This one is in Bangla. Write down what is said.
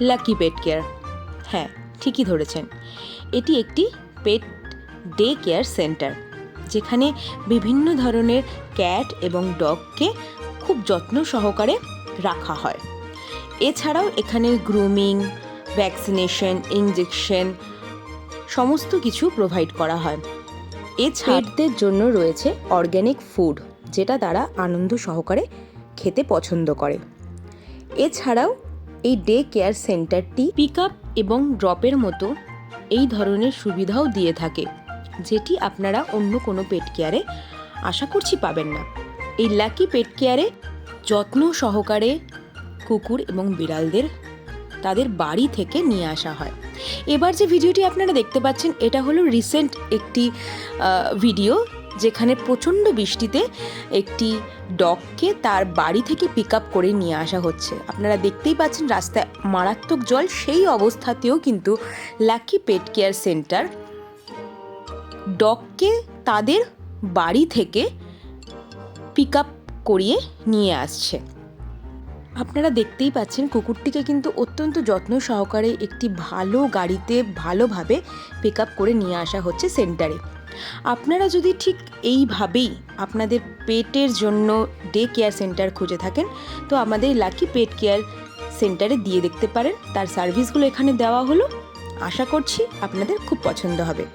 লাকি পেট কেয়ার। হ্যাঁ, ঠিকই ধরেছেন, এটি একটি পেট ডে কেয়ার সেন্টার, যেখানে বিভিন্ন ধরনের ক্যাট এবং ডগকে খুব যত্ন সহকারে রাখা হয়। এছাড়াও এখানে গ্রুমিং, ভ্যাকসিনেশন, ইঞ্জেকশন সমস্ত কিছু প্রোভাইড করা হয়। পেটদের জন্য রয়েছে অর্গ্যানিক ফুড, যেটা তারা আনন্দ সহকারে খেতে পছন্দ করে। এছাড়াও এই ডে কেয়ার সেন্টারটি পিক আপ এবং ড্রপের মতো এই ধরনের সুবিধাও দিয়ে থাকে, যেটি আপনারা অন্য কোনো পেট কেয়ারে আশা করছি পাবেন না। এই লাকি পেট কেয়ারে যত্ন সহকারে কুকুর এবং বিড়ালদের তাদের বাড়ি থেকে নিয়ে আসা হয়। এবার যে ভিডিওটি আপনারা দেখতে পাচ্ছেন, এটা হলো রিসেন্ট একটি ভিডিও, যেখানে প্রচণ্ড বৃষ্টিতে একটি ডগকে তার বাড়ি থেকে পিক আপ করে নিয়ে আসা হচ্ছে। আপনারা দেখতেই পাচ্ছেন রাস্তায় মারাত্মক জল, সেই অবস্থাতেও কিন্তু লাকি পেট কেয়ার সেন্টার ডগকে তাদের বাড়ি থেকে পিক আপ করিয়ে নিয়ে আসছে। আপনারা দেখতেই পাচ্ছেন কুকুরটিকে কিন্তু অত্যন্ত যত্ন সহকারে একটি ভালো গাড়িতে ভালোভাবে পিক আপ করে নিয়ে আসা হচ্ছে সেন্টারে। আপনারা যদি ঠিক এইভাবেই আপনাদের পেটের জন্য ডে কেয়ার সেন্টার খুঁজে থাকেন, তো আমাদের লাকি পেট কেয়ার সেন্টারে দিয়ে দেখতে পারেন। তার সার্ভিসগুলো এখানে দেওয়া হলো, আশা করছি আপনাদের খুব পছন্দ হবে।